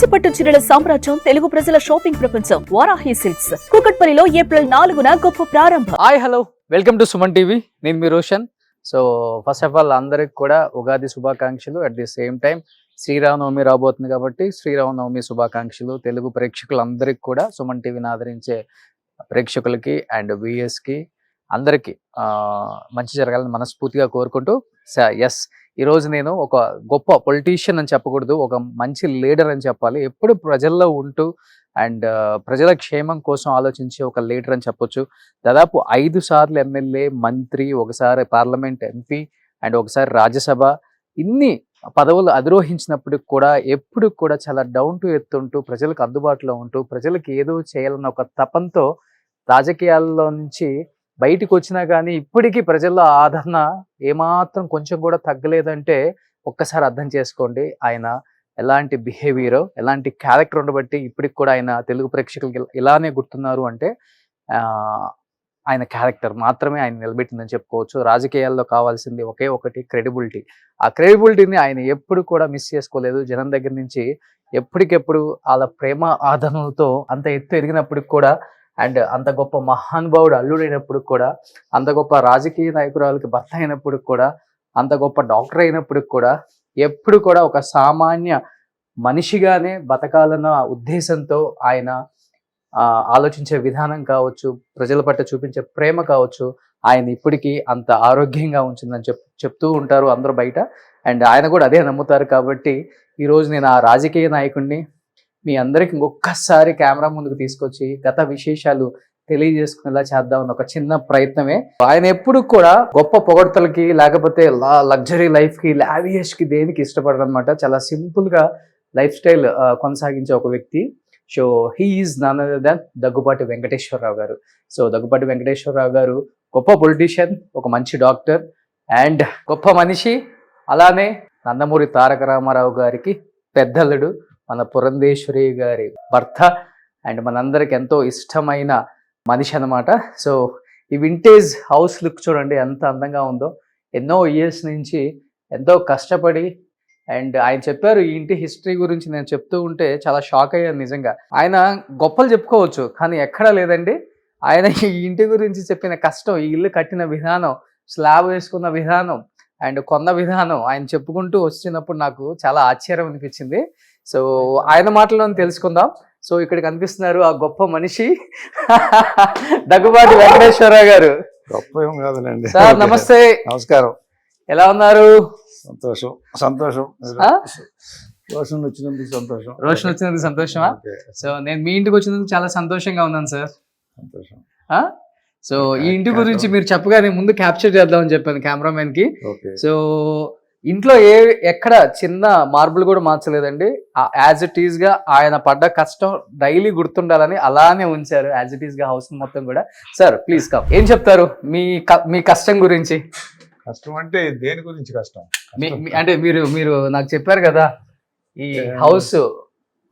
కంచిపట్టు చీరల సామ్రాజ్యం తెలుగు ప్రజల షాపింగ్ ప్రపంచం వారాహి సిల్క్స్ కూకట్పల్లిలో ఏప్రిల్ 4న గొప్ప ప్రారంభం. Hi hello welcome to Suman TV. నేను మీ Roshan. So first of all అందరికి కూడా ఉగాది శుభాకాంక్షలు. At the same time Sriramanavami రాబోతుంది కాబట్టి శ్రీరామనవమి శుభాకాంక్షలు తెలుగు ప్రేక్షకులందరికీ కూడా, సుమన్ టీవీని ఆదరించే ప్రేక్షకులకి అండ్ వ్యూయర్స్కి అందరికీ మంచి జరగాలని మనస్ఫూర్తిగా కోరుకుంటూ, ఎస్ ఈరోజు నేను ఒక గొప్ప పొలిటీషియన్ అని చెప్పకూడదు, ఒక మంచి లీడర్ అని చెప్పాలి. ఎప్పుడు ప్రజల్లో ఉంటూ అండ్ ప్రజల క్షేమం కోసం ఆలోచించే ఒక లీడర్ అని చెప్పొచ్చు. దాదాపు 5 సార్లు ఎమ్మెల్యే, మంత్రి, ఒకసారి పార్లమెంట్ ఎంపీ అండ్ ఒకసారి రాజ్యసభ, ఇన్ని పదవులు అధిరోహించినప్పటికి కూడా ఎప్పుడు కూడా చాలా డౌన్ టు ఎర్త్ ఉంటూ ప్రజలకు అందుబాటులో ఉంటూ ప్రజలకు ఏదో చేయాలన్న ఒక తపంతో రాజకీయాల్లో నుంచి బయటికి వచ్చినా కానీ ఇప్పటికీ ప్రజల్లో ఆదరణ ఏమాత్రం కొంచెం కూడా తగ్గలేదంటే ఒక్కసారి అర్థం చేసుకోండి ఆయన ఎలాంటి బిహేవియర్, ఎలాంటి క్యారెక్టర్ ఉండబట్టి ఇప్పటికి కూడా ఆయన తెలుగు ప్రేక్షకులకి ఇలానే గుర్తున్నారు అంటే ఆయన క్యారెక్టర్ మాత్రమే ఆయన నిలబెట్టిందని చెప్పుకోవచ్చు. రాజకీయాల్లో కావాల్సింది ఒకే ఒకటి, క్రెడిబిలిటీ. ఆ క్రెడిబిలిటీని ఆయన ఎప్పుడు కూడా మిస్ చేసుకోలేదు. జనం దగ్గర నుంచి ఎప్పటికెప్పుడు వాళ్ళ ప్రేమ ఆదరణలతో అంత ఎత్తు ఎదిగినప్పటికి కూడా, అండ్ అంత గొప్ప మహానుభావుడు అల్లుడైనప్పుడు కూడా, అంత గొప్ప రాజకీయ నాయకురాలకి భర్త అయినప్పుడు కూడా, అంత గొప్ప డాక్టర్ అయినప్పుడు కూడా ఎప్పుడు కూడా ఒక సామాన్య మనిషిగానే బతకాలన్న ఉద్దేశంతో ఆయన ఆలోచించే విధానం కావచ్చు, ప్రజల పట్ల చూపించే ప్రేమ కావచ్చు, ఆయన ఇప్పటికీ అంత ఆరోగ్యంగా ఉంచిందని చెప్తూ ఉంటారు అందరూ బయట. అండ్ ఆయన కూడా అదే నమ్ముతారు. కాబట్టి ఈరోజు నేను ఆ రాజకీయ నాయకుడిని మీ అందరికి ఇంకొకసారి కెమెరా ముందుకు తీసుకొచ్చి గత విశేషాలు తెలియజేసుకునేలా చేద్దామని ఒక చిన్న ప్రయత్నమే. ఆయన ఎప్పుడు కూడా గొప్ప పొగడ్తలకి, లేకపోతే లగ్జరీ లైఫ్ కి, లావియస్ కి దేనికి ఇష్టపడరు అనమాట. చాలా సింపుల్ గా లైఫ్ స్టైల్ కొనసాగించే ఒక వ్యక్తి. So he is none other than Daggubati Venkateswararao garu. So Daggubati Venkateswararao గారు గొప్ప పొలిటీషియన్, ఒక మంచి డాక్టర్ అండ్ గొప్ప మనిషి. అలానే నందమూరి తారక రామారావు గారికి పెద్దలుడు, మన పురంధేశ్వరి గారి భర్త అండ్ మనందరికి ఎంతో ఇష్టమైన మనిషి అనమాట. సో ఈ వింటేజ్ హౌస్ లుక్ చూడండి ఎంత అందంగా ఉందో. ఎన్నో ఇయర్స్ నుంచి ఎంతో కష్టపడి, అండ్ ఆయన చెప్పారు ఈ ఇంటి హిస్టరీ గురించి నేను చెప్తూ ఉంటే చాలా షాక్ అయ్యాను నిజంగా. ఆయన గొప్పలు చెప్పుకోవచ్చు కానీ ఎక్కడా లేదండి ఆయన ఈ ఇంటి గురించి చెప్పిన కష్టం, ఈ ఇల్లు కట్టిన విధానం, స్లాబ్ వేసుకున్న విధానం అండ్ కొన్న విధానం ఆయన చెప్పుకుంటూ వచ్చినప్పుడు నాకు చాలా ఆశ్చర్యం అనిపించింది. సో ఆయన మాటల్లో తెలుసుకుందాం. సో ఇక్కడ కనిపిస్తున్నారు ఆ గొప్ప మనిషి దగ్గుబాటి వెంకటేశ్వరరావు గారు. గొప్ప ఏం కాదులేండి సార్, నమస్తే. నమస్కారం. ఎలా ఉన్నారు? సంతోషం సంతోషం రోషన్ వచ్చినందుకు సంతోషం. రోషన్ వచ్చినందుకు సంతోషమా? సో నేను మీ ఇంటికి వచ్చినందుకు చాలా సంతోషంగా ఉన్నాను సార్. సంతోషం. సో ఈ ఇంటి గురించి మీరు చెప్పగానే ముందు క్యాప్చర్ చేద్దామని చెప్పాను కెమెరామెన్ కి. సో ఇంట్లో ఎక్కడ చిన్న మార్బుల్ కూడా మార్చలేదండి. యాజ్ ఇట్ ఈస్ గా ఆయన పడ్డ కష్టం డైలీ గుర్తుండాలని అలానే ఉంచారు యాజ్ ఇట్ ఈస్ గా హౌస్ మొత్తం కూడా. సార్ ప్లీజ్ కమ్, ఏం చెప్తారు మీ కష్టం గురించి? కష్టం అంటే దేని గురించి కష్టం? అంటే మీరు నాకు చెప్పారు కదా ఈ హౌస్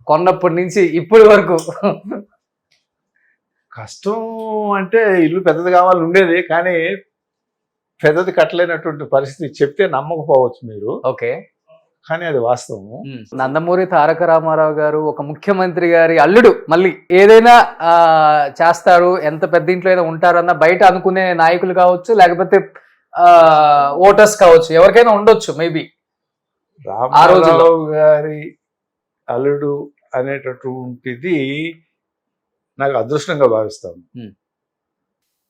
కొన్నప్పటి నుంచి ఇప్పటి వరకు. కష్టం అంటే ఇల్లు పెద్దది కావాలి ఉండేది, కానీ పెద్దది కట్టలేనటువంటి పరిస్థితి. చెప్తే నమ్మకపోవచ్చు మీరు, ఓకే, కానీ అది వాస్తవము. నందమూరి తారక రామారావు గారు ఒక ముఖ్యమంత్రి గారి అల్లుడు, మళ్ళీ ఏదైనా చేస్తారు, ఎంత పెద్ద ఇంట్లో అయినా ఉంటారన్న బయట అనుకునే నాయకులు కావచ్చు, లేకపోతే ఓటర్స్ కావచ్చు, ఎవరికైనా ఉండొచ్చు మేబీ. రామారావు గారి అల్లుడు అనేటటువంటిది నాకు అదృష్టంగా భావిస్తాను.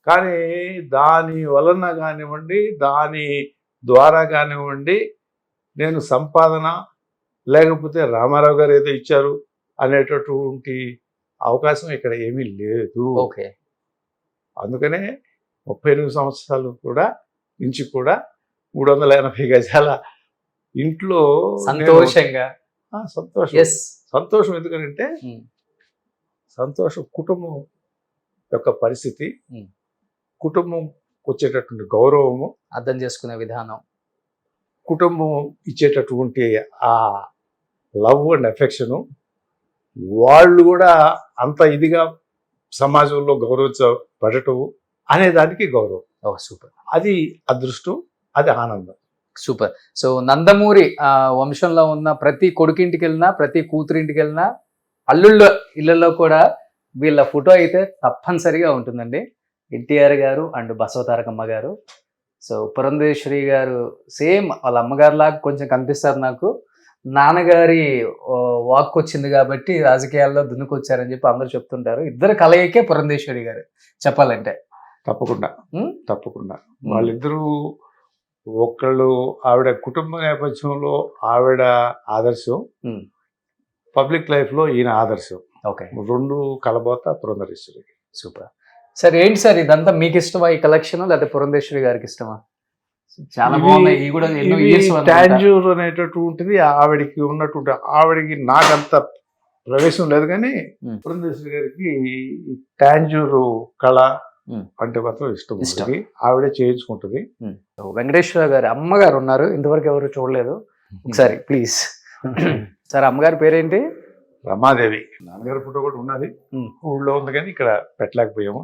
కానీ దాని వలన కానివ్వండి, దాని ద్వారా కానివ్వండి, నేను సంపాదన లేకపోతే రామారావు గారు ఏదో ఇచ్చారు అనేటటువంటి అవకాశం ఇక్కడ ఏమీ లేదు. ఓకే, అందుకనే 38 సంవత్సరాలు కూడా నుంచి కూడా 380 గజాల ఇంట్లో సంతోషంగా సంతోషం. ఎందుకంటే సంతోషం కుటుంబం యొక్క పరిస్థితి, కుటుంబం వచ్చేటటువంటి గౌరవము, అర్థం చేసుకునే విధానం, కుటుంబం ఇచ్చేటటువంటి ఆ లవ్ అండ్ ఎఫెక్షను, వాళ్ళు కూడా అంత ఇదిగా సమాజంలో గౌరవించబడటం అనే దానికి గౌరవం. సూపర్. అది అదృష్టం, అది ఆనందం. సూపర్. సో నందమూరి వంశంలో ఉన్న ప్రతి కొడుకింటికి వెళ్ళినా, ప్రతి కూతురింటికి వెళ్ళినా, అల్లుళ్ళ ఇళ్లలో కూడా వీళ్ళ ఫోటో అయితే తప్పనిసరిగా ఉంటుందండి. ఎన్టీఆర్ గారు అండ్ బసవతారకమ్మ గారు. సో పురంధేశ్వరి గారు సేమ్ వాళ్ళ అమ్మగారి లాగా కొంచెం కనిపిస్తారు నాకు. నాన్నగారి వాక్ వచ్చింది కాబట్టి రాజకీయాల్లో దున్నుకొచ్చారని చెప్పి అందరూ చెప్తుంటారు. ఇద్దరు కలయికే పురంధేశ్వరి గారు చెప్పాలంటే. తప్పకుండా తప్పకుండా వాళ్ళిద్దరూ ఒకళ్ళు ఆవిడ కుటుంబ నేపథ్యంలో ఆవిడ ఆదర్శం, పబ్లిక్ లైఫ్ లో ఈయన ఆదర్శం. ఓకే, రెండు కలబోత పురంధరేశ్వరి. సూపర్. సార్ ఏంటి సార్ ఇదంతా మీకు ఇష్టమా ఈ కలెక్షన్, లేకపోతే పురంధేశ్వరి గారికి ఇష్టమా? చాలా బాగున్నాయి. ఇవి కూడా ఎన్నో ఇయర్స్ టాంజూర్ అనేటటువంటిది ఆవిడకి ఉన్నటువంటి, ఆవిడకి నాకంత ప్రవేశం లేదు కానీ పురంధేశ్వరి గారికి టాంజూరు కళ అంటే మాత్రం ఇష్టం. ఆవిడే చేయించుకుంటుంది. వెంకటేశ్వర గారి అమ్మగారు ఉన్నారు, ఇంతవరకు ఎవరు చూడలేదు. ఒకసారి ప్లీజ్. సార్ అమ్మగారి పేరేంటి? రమాదేవి. నాన్నగారి ఫోటో కూడా ఉన్నది, ఊళ్ళో ఉంది కానీ ఇక్కడ పెట్టలేకపోయాము.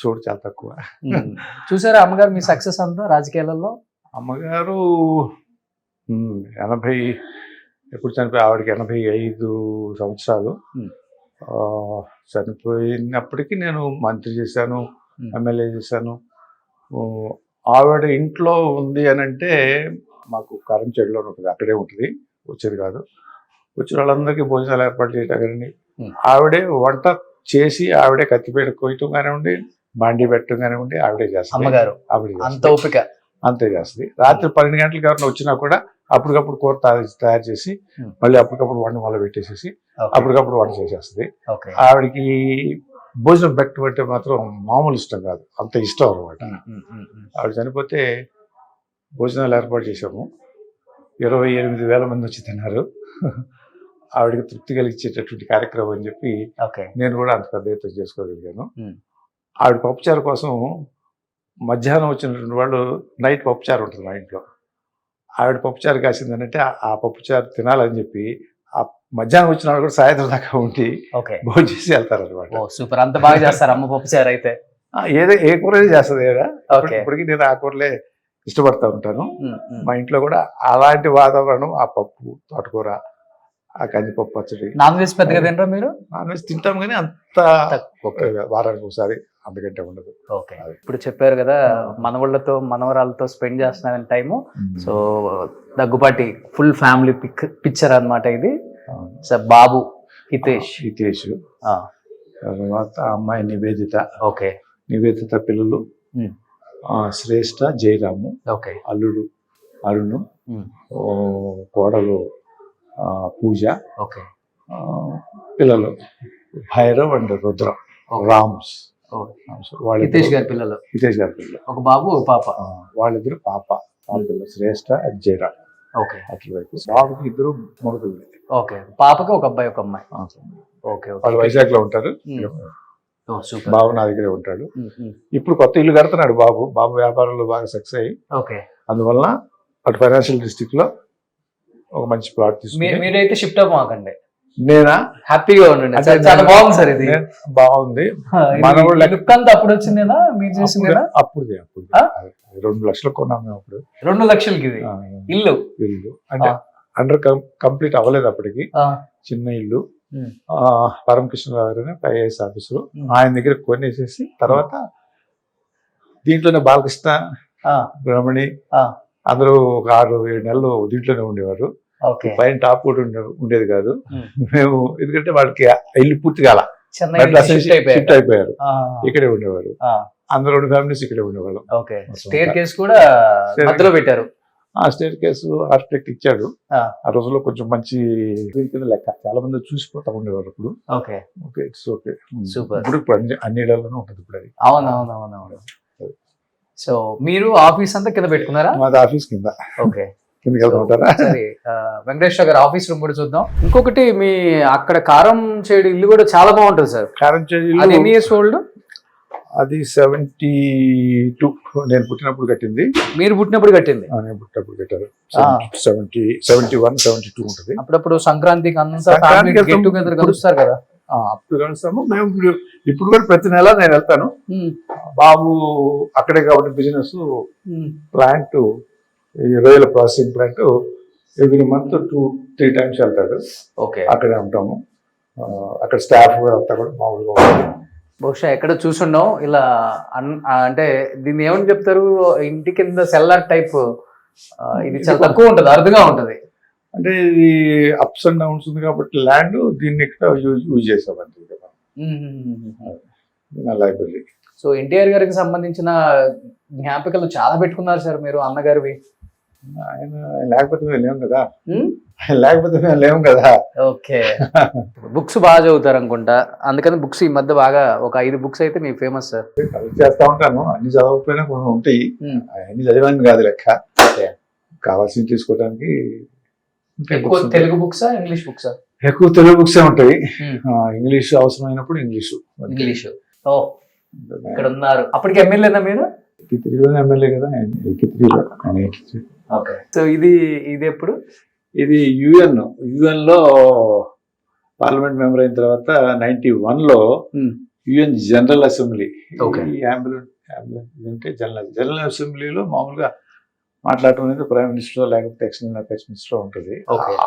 చూడు చాలా తక్కువ. చూసారా అమ్మగారు మీ సక్సెస్ అంతా రాజకీయాలలో? అమ్మగారు 80 ఎప్పుడు చనిపోయి, ఆవిడకి 85 సంవత్సరాలు. చనిపోయినప్పటికీ నేను మంత్రి చేశాను, ఎమ్మెల్యే చేశాను. ఆవిడ ఇంట్లో ఉంది అని అంటే మాకు కారంచేడులో ఉంటుంది, అక్కడే ఉంటుంది, వచ్చేది కాదు. వచ్చిన వాళ్ళందరికీ భోజనాలు ఏర్పాటు చేయటం కానీ, ఆవిడే వంట చేసి ఆవిడే కత్తిపేట కొయ్యటం కానివ్వండి, బాండీ పెట్టడం కానివ్వండి ఆవిడే చేస్తుంది. అమ్మగారు ఆవిడ అంత ఓపిక అంతే చేస్తుంది. రాత్రి 12 గంటలకు ఎవరైనా వచ్చినా కూడా అప్పటికప్పుడు కూర తయారు చేసి మళ్ళీ అప్పటికప్పుడు వంట మొదలు పెట్టేసేసి అప్పటికప్పుడు వంట చేసేస్తుంది. ఆవిడకి భోజనం పెట్టబట్టే మాత్రం మామూలు ఇష్టం కాదు, అంత ఇష్టం అనమాట. ఆవిడ చనిపోతే భోజనాలు ఏర్పాటు చేసాము. 28,000 మంది వచ్చి తిన్నారు. ఆవిడకి తృప్తి కలిగించేటటువంటి కార్యక్రమం అని చెప్పి నేను కూడా అంత పెద్ద ఎత్తున చేసుకోగలిగాను. ఆవిడ పప్పుచారు కోసం మధ్యాహ్నం వచ్చినటువంటి వాళ్ళు నైట్ పప్పుచారు ఉంటుంది మా ఇంట్లో. ఆవిడ పప్పుచారు కాసిందనంటే ఆ పప్పుచారు తినాలని చెప్పి ఆ మధ్యాహ్నం వచ్చిన వాళ్ళు కూడా సాయంత్రం దాకా ఉండి భోజనం చేసి వెళ్తారు అనమాట. సూపర్. అంత బాగా చేస్తారు అమ్మ పప్పుచారు అయితే. ఏ కూరలే చేస్తుంది ఇప్పటికీ. నేను ఆ కూరలే ఇష్టపడతా ఉంటాను. మా ఇంట్లో కూడా అలాంటి వాతావరణం, ఆ పప్పు, తోటకూర, ఆ కందిపప్పు పచ్చడి. నాన్ వెజ్ పెద్దగా తింటారా మీరు? నాన్ వెజ్ తింటాం కానీ అంత వారానికి ఒకసారి, అందుకంటే ఉండదు. ఓకే, ఇప్పుడు చెప్పారు కదా మనవాళ్ళతో మనవరాలతో స్పెండ్ చేస్తున్నారని time. So Daggubati full family picture అన్నమాట ఇది. సార్ బాబు హితేష్, తర్వాత అమ్మాయి నివేదిత. ఓకే, నివేదిత పిల్లలు శ్రేష్ఠ, జయరాము. ఓకే, అల్లుడు అరుణు, కోడలు పూజ. ఓకే, పిల్లలు భైరవ్ అండ్ రుద్రం, రామ్స్. హితేష్ గారి పిల్లలు. హితేష్ గారి పిల్లలు ఒక బాబు ఒక పాప. వాళ్ళిద్దరు పాప పిల్లలు శ్రేష్ఠ అండ్ జయరామ్. ఓకే, అట్లవైపు బాబుకి 2 మగ పిల్లలు. ఓకే, పాపకి ఒక అబ్బాయి ఒక అమ్మాయి. ఓకే, వాళ్ళు వైజాగ్ లో ఉంటారు. బాబు నా దగ్గరే ఉంటాడు. ఇప్పుడు కొత్త ఇల్లు కడుతున్నాడు బాబు. బాబు వ్యాపారంలో బాగా సక్సెస్ అయ్యి, అందువల్ల అటు ఫైనాన్షియల్ డిస్ట్రిక్ట్ లో ఒక మంచి ప్లాట్ తీసుకుని. మీరైతే షిఫ్ట్ అవ్వకండి, నేనా హ్యాపీగా ఉండండి. చాలా బాగుంది సార్, ఇది బాగుంది. అప్పుడు వచ్చిందేనా మీరు చేసిందేనా? అప్పుడు 2 లక్షలు కొన్నాం మేము. అప్పుడు 2 లక్షలకి ఇది ఇల్లు అంటే అండర్ కంప్లీట్ అవ్వలేదు అప్పటికి. చిన్న ఇల్లు. పరమకృష్ణరావు గారు ఐఏఎస్ ఆఫీసరు, ఆయన దగ్గర కొనేసేసి తర్వాత దీంట్లోనే బాలకృష్ణ, బ్రహ్మణి అందరూ ఒక 6-7 నెలలు దీంట్లోనే ఉండేవారు. పైన టాప్ కూడా ఉండేది కాదు. మేము ఎందుకంటే వాళ్ళకి ఇల్లు పూర్తి కాల, షిఫ్ట్ అయిపోయారు, ఇక్కడే ఉండేవారు. అందరూ 2 ఫ్యామిలీస్ ఇక్కడే ఉండేవాళ్ళు. స్టేర్ కేస్ కూడా మధ్యలో పెట్టారు. ఆ స్టేర్ కేసు ఆర్కిటెక్ట్ ఇచ్చాడు. ఆ రోజుల్లో కొంచెం మంచి కింద లెక్క, చాలా మంది చూసిపోతా ఉండేవారు ఇప్పుడు. It's okay. ఇప్పుడు అన్ని ఏరియాల్లోనూ ఉంటుంది ఇప్పుడు అది. అవునవునవునవును. సో మీరు ఆఫీస్ అంతా కింద పెట్టుకున్నారా? మాది ఆఫీస్ కింద. ఓకే, కిందకి వెళ్తారా? సరే, వెంకటేశ్వర గారు ఆఫీస్ రూమ్ కూడా చూద్దాం. ఇంకొకటి మీ అక్కడ కారం చేడు ఇల్లు కూడా చాలా బాగుంటుంది సార్. కారం చేడు ఎన్ని ఇయర్స్ ఓల్డ్? అది 72 నేను పుట్టినప్పుడు కట్టింది. మీరు పుట్టినప్పుడు కట్టింది? నేను పుట్టినప్పుడు కట్టారు. 71, 72 ఉంటుంది. అప్పుడప్పుడు సంక్రాంతికి అంతా గెట్ టుగెదర్ కలుస్తారు కదా? అప్పుడు కలుస్తాము మేము. ఇప్పుడు కూడా ప్రతి నెల నేను వెళ్తాను. బాబు అక్కడే కాబట్టి బిజినెస్, ప్లాంట్ ఈ రొయ్యల processing plant every month 2-3 times వెళ్తాడు. ఓకే. అక్కడే ఉంటాము. అక్కడ స్టాఫ్ అంతా కూడా మామూలుగా ఉంటుంది. బహుశా ఎక్కడ చూసుండం ఇలా అంటే దీన్ని ఏమని చెప్తారు, ఇంటి కింద సెల్లార్ టైప్, ఇది చాలా తక్కువ ఉంటుంది, అరుదుగా ఉంటుంది. అంటే ఇది అప్స్ అండ్ డౌన్స్ ఉంది కాబట్టి ల్యాండ్ దీన్ని ఇక్కడ యూజ్ చేసామండి నా లైబ్రరీ. సో ఎన్టీఆర్ గారికి సంబంధించిన జ్ఞాపికలు చాలా పెట్టుకున్నారు సార్ మీరు, అన్నగారివి. ఆయన లేకపోతే మేము లేము కదా, ఆయన లేకపోతే మేము లేము కదా. ఓకే. బుక్స్ బాగా చదువుతారు అనుకుంటా, అందుకని బుక్స్ ఈ మధ్య బాగా ఒక 5 books అయితే మీకు ఫేమస్ సార్. కలెక్ట్ చేస్తా ఉంటాను, అన్ని చదవకపోయినా కొన్ని ఉంటాయి, అన్ని చదివాను కాదు లెక్క. కావాల్సింది తీసుకోవడానికి. ఎక్కువ తెలుగు బుక్సా ఇంగ్లీష్ బుక్సా? ఎక్కువ తెలుగు బుక్సే ఉంటాయి, ఇంగ్లీష్ అవసరమైనప్పుడు ఇంగ్లీషు. ఓ, ఇక్కడ ఉన్నారు. అప్పటికి ఎమ్మెల్యేనా మీరు? 83లో ఎమ్మెల్యే కదా, 83లో. ఓకే. సో ఇది ఎప్పుడు? ఇది యుఎన్ లో పార్లమెంట్ మెంబర్ అయిన తర్వాత 91లో యుఎన్ జనరల్ అసెంబ్లీ. అంటే జనరల్ అసెంబ్లీలో మామూలుగా మాట్లాడటం అనేది ప్రైమ్ మినిస్టర్ లేకపోతే ఎక్స్టర్నల్ అఫైర్స్ మినిస్టర్ ఉంటుంది.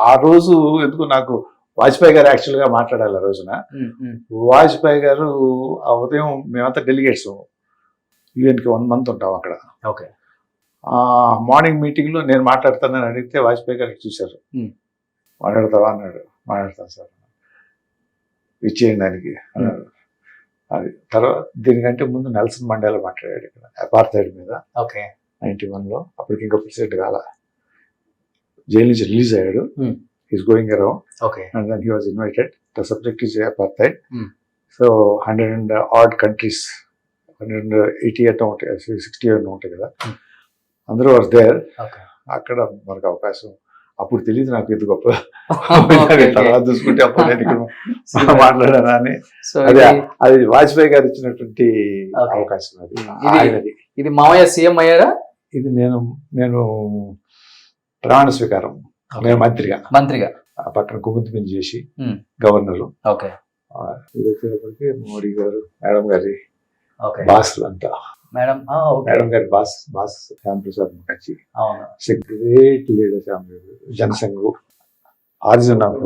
ఆ రోజు ఎందుకు నాకు వాజ్పేయి గారు యాక్చువల్ గా మాట్లాడాలి ఆ రోజున. వాజ్పేయి గారు ఆ ఉదయం మేమంతా డెలిగేట్స్ యుఎన్కి 1 month ఉంటాం అక్కడ. ఓకే. మార్నింగ్ మీటింగ్ లో నేను మాట్లాడతానని అడిగితే వాజ్పేయి గారికి చూశారు. మాట్లాడతావా అన్నాడు. మాట్లాడతాను సార్, ఇచ్చేయండి దానికి అన్నాడు. అది తర్వాత దీనికంటే ముందు నెల్సన్ మండేలా మాట్లాడాడు ఇక్కడ అపార్థైడ్ మీద. ఓకే. 91లో. అప్పటికి ఇంకా ప్రెసిడెంట్ కాల, జైలు నుంచి రిలీజ్ అయ్యాడు. He's going around. Okay. And then he was invited. The subject is apartheid. So 100 countries, 180 అట్లా ఉంటాయి, 60 అట్లా ఉంటాయి కదా, అందరూ వాజ్ దేర్. అక్కడ మనకు అవకాశం అప్పుడు తెలియదు నాకు ఇది గొప్ప, తర్వాత చూసుకుంటే అప్పుడు నేను ఇక్కడ మాట్లాడాను అని. అది వాజ్పేయి గారు ఇచ్చినటువంటి అవకాశం. అది ఇది మావయ్య సీఎం అయ్యారా? ఇది నేను ప్రమాణ స్వీకారం, నేను మంత్రిగా ఆ పక్కన కుముద్దిని చేసి గవర్నరు. ఓకే. ఇది వచ్చేటప్పటికి మోడీ గారు, మేడం గారి బాస్ అంతా, మేడం గారి boss Shyam Prasad Mukherjee, great leader Shyam, Jana Sangh origin of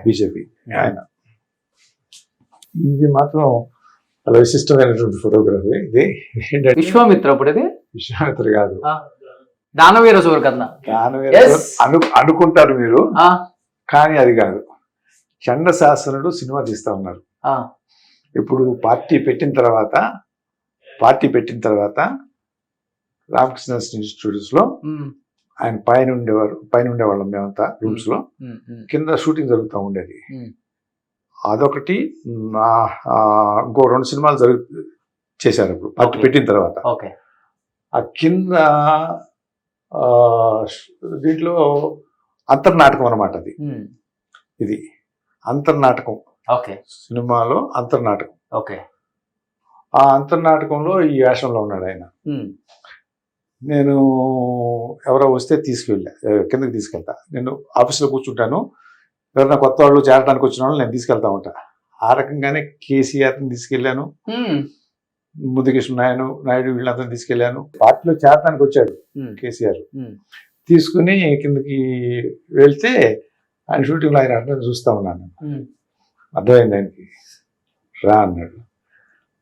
BJP ఆయన. ఇది మాత్రం చాలా విశిష్టమైనటువంటి ఫోటోగ్రఫీ. ఇది విశ్వామిత్ర. అప్పుడు ఇది విశ్వామిత్ర కాదు, దానవీర సూరకర్ణ. అనుకుంటారు మీరు, కానీ అది కాదు. చండశాసనుడు సినిమా తీస్తా ఉన్నారు. ఇప్పుడు పార్టీ పెట్టిన తర్వాత రామకృష్ణ ఇన్స్టిట్యూట్స్ లో ఆయన పైన ఉండేవాళ్ళం మేమంతా రూమ్స్ లో. కింద షూటింగ్ జరుగుతూ ఉండేది. అదొకటి. ఇంకో 2 సినిమాలు చేశారు అప్పుడు పార్టీ పెట్టిన తర్వాత. ఆ కింద దీంట్లో అంతర్నాటకం అన్నమాట. ఇది అంతర్నాటకం సినిమాలో అంతర్నాటకం. ఆ అంతర్నాటకంలో ఈ వేషంలో ఉన్నాడు ఆయన. నేను ఎవరో వస్తే కిందకి తీసుకెళ్తా. నేను ఆఫీస్లో కూర్చుంటాను, ఎవరైనా కొత్త వాళ్ళు చేరడానికి వచ్చిన వాళ్ళు నేను తీసుకెళ్తా ఉంటా. ఆ రకంగానే కేసీఆర్ని తీసుకెళ్లాను, ముద్దుకృష్ణ నాయుడు వీళ్ళంతా తీసుకెళ్లాను. పార్టీలో చేరడానికి వచ్చాడు కేసీఆర్, తీసుకుని కిందకి వెళ్తే ఆయన షూటింగ్లో ఆయన అంటే చూస్తా ఉన్నాను. అర్థమైంది ఆయనకి. రా అన్నాడు,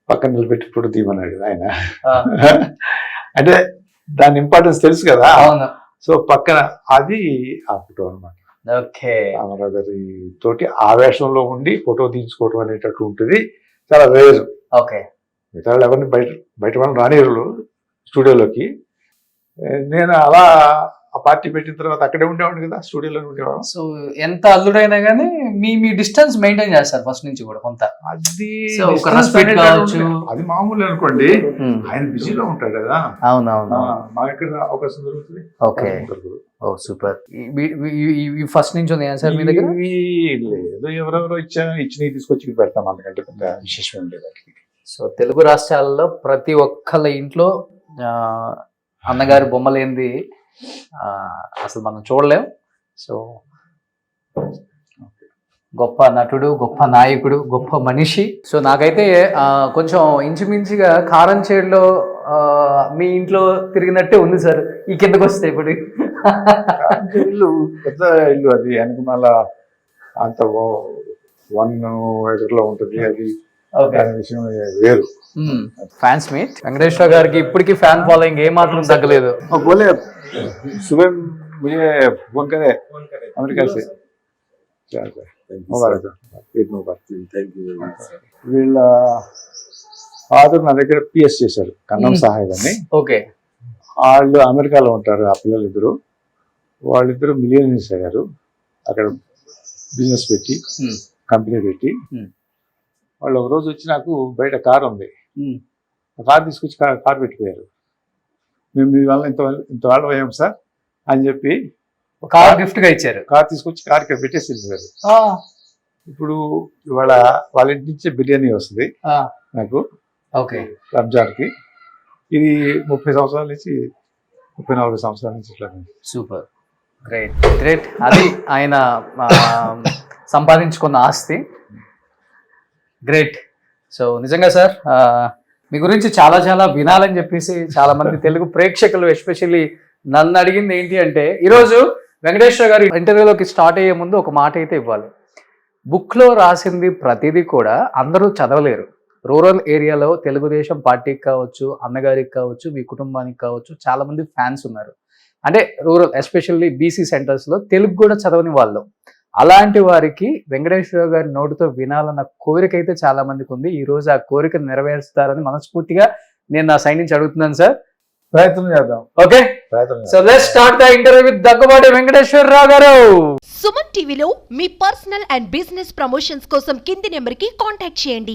పక్కన నిలబెట్టి ఫోటో తీయమన్నాడు ఆయన. అంటే దాని ఇంపార్టెన్స్ తెలుసు కదా. సో పక్కన అది ఆ ఫోటో అనమాట. రామారావు గారి తోటి ఆవేశంలో ఉండి ఫోటో తీసుకోవడం అనేటట్టు ఉంటుంది. చాలా రేరు. మిగతా వాళ్ళు ఎవరిని బయట వాళ్ళని రానిరు స్టూడియోలోకి. నేను అలా ఆ పార్టీ పెట్టిన తర్వాత అక్కడే ఉండేవాడు కదా, స్టూడియోలో ఉండేవాడు. సో ఎంత అల్లుడైనా కానీ మీ డిస్టెన్స్ మెయింటైన్ చేస్తారు ఫస్ట్ నుంచి కూడా కొంత. అది మామూలు అనుకోండి, ఆయన బిజీలో ఉంటాడు కదా. అవునవును. మా ఎక్కడ అవకాశం దొరుకుతుంది. ఓకే. ఓ సూపర్. ఫస్ట్ నుంచి ఉంది సార్ మీ దగ్గర? లేదు, ఎవరెవరో ఇచ్చినవి తీసుకొచ్చి పెడతాం, అందుకంటే పెద్ద విశేషం ఉండేది. సో తెలుగు రాష్ట్రాల్లో ప్రతి ఒక్కళ్ళ ఇంట్లో అన్నగారి బొమ్మలేంది అసలు మనం చూడలేం. సో గొప్ప నటుడు, గొప్ప నాయకుడు, గొప్ప మనిషి. సో నాకైతే కొంచెం ఇంచుమించుగా కారంచేడులో మీ ఇంట్లో తిరిగినట్టే ఉంది సార్ ఈ కిందకు వస్తే ఇప్పుడు. ఇల్లు పెద్ద ఇల్లు అది, వెనక మళ్ళా అంత 1 ఎకర్లో ఉంటుంది అది. దాని విషయం వేరు. ఫ్యాన్స్ మీట్ వెంకటేశ్వర గారికి ఇప్పటికీ ఫ్యాన్ ఫాలోయింగ్ ఏ మాత్రం తగ్గలేదు. बोले सुबह मुझे फोन करे अमेरिका से. मुबारक ఈద్ ముబారక్. వీళ్ళ ఫాదర్ నా దగ్గర పిఎస్ చేశారు, కన్నం సాహెబ్ అని. ఓకే. వాళ్ళు అమెరికాలో ఉంటారు, ఆ పిల్లలిద్దరు. వాళ్ళిద్దరు మిలియనీర్స్ అయ్యారు అక్కడ, బిజినెస్ పెట్టి కంపెనీ పెట్టి. వాళ్ళు ఒక రోజు వచ్చి నాకు బయట కార్ ఉంది, కార్ తీసుకొచ్చి కార్ పెట్టిపోయారు. మేము మీ వల్ల ఇంత వాళ్ళు అయ్యాం సార్ అని చెప్పి కార్ గిఫ్ట్ గా ఇచ్చారు. కార్ తీసుకొచ్చి కార్ ఇక్కడ పెట్టేసి వెళ్ళిపోయారు. ఇప్పుడు ఇవాళ వాళ్ళ ఇంటి నుంచి బిర్యానీ వస్తుంది నాకు ఓకే రంజాన్కి. ఇది 30 సంవత్సరాల నుంచి 34 సంవత్సరాల నుంచి ఇట్లా. Super, great great. అది ఆయన సంపాదించుకున్న ఆస్తి. గ్రేట్. సో నిజంగా సార్ మీ గురించి చాలా చాలా వినాలని చెప్పేసి చాలా మంది తెలుగు ప్రేక్షకులు ఎస్పెషల్లీ నన్ను అడిగింది ఏంటి అంటే, ఈరోజు వెంకటేశ్వర గారి ఇంటర్వ్యూలోకి స్టార్ట్ అయ్యే ముందు ఒక మాట అయితే ఇవ్వాలి. బుక్లో రాసింది ప్రతిదీ కూడా అందరూ చదవలేరు. రూరల్ ఏరియాలో తెలుగుదేశం పార్టీకి కావచ్చు, అన్నగారికి కావచ్చు, మీ కుటుంబానికి కావచ్చు చాలా మంది ఫ్యాన్స్ ఉన్నారు. అంటే రూరల్ ఎస్పెషల్లీ బీసీ సెంటర్స్లో తెలుగు కూడా చదవని వాళ్ళు. అలాంటి వారికి వెంకటేశ్వర గారి నోటితో వినాలన్న కోరిక అయితే చాలా మందికి ఉంది. ఈ రోజు ఆ కోరిక నెరవేరుస్తారని మనస్ఫూర్తిగా నేను నా సైడ్ నుంచి అడుగుతున్నాను సార్. ప్రయత్నం చేద్దాం. Okay, so let's start the interview with Daggubati Venkateswararao garu. Suman టీవీలో మీ పర్సనల్ అండ్ బిజినెస్ ప్రమోషన్స్ కోసం కింది నెంబర్కి కాంటాక్ట్ చేయండి.